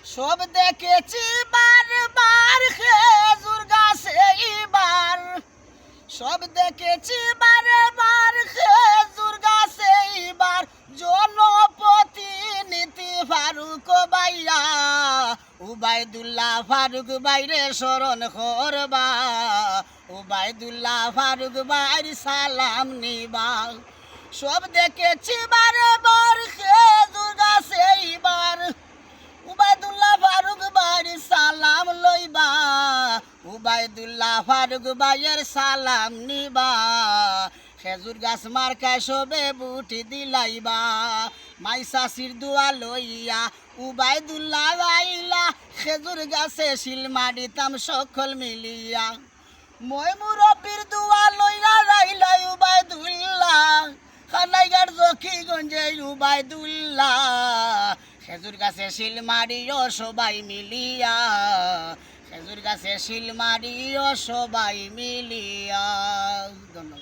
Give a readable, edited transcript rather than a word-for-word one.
সব দেখেছি বারবার খেজুর গাছে এবার, সব দেখেছি বারবার খেজুর গাছে এবার, জনপ্রতিনিধি ফারুক ভাইয়া, উবাইদুল্লাহ ফারুক বাইরে স্মরণ করবা, উবাইদুল্লাহ ফারুক বাইর সালাম নিবা। সব দেখেছি বারবার খেজুর গাছে এবার, উবাইদুল্লাহ ফারুক ভাইয়ের সালাম লইবা, উবাইদুল্লাহ ফারুক ভাইয়ের সালাম নিবা। খেজুর গাছ মার্কায় সবে বুটি দিলাইবা, মাইসাসির দোয়া লইয়া উবাইদুল্লাহ আইলা, খেজুর গাছে শিলমা দিতাম সকল মিলিয়া। মই মুরব্বির দোয়া লইয়া রাইলা উবাইদুল্লাহ, খানাইঘাট জকিগঞ্জে উবাইদুল্লাহ, খেজুর গাছে শিল মারিও সবাই মিলিয়া, খেজুর গাছে শিল মারিও সবাই মিলিয়া। ধন্যবাদ।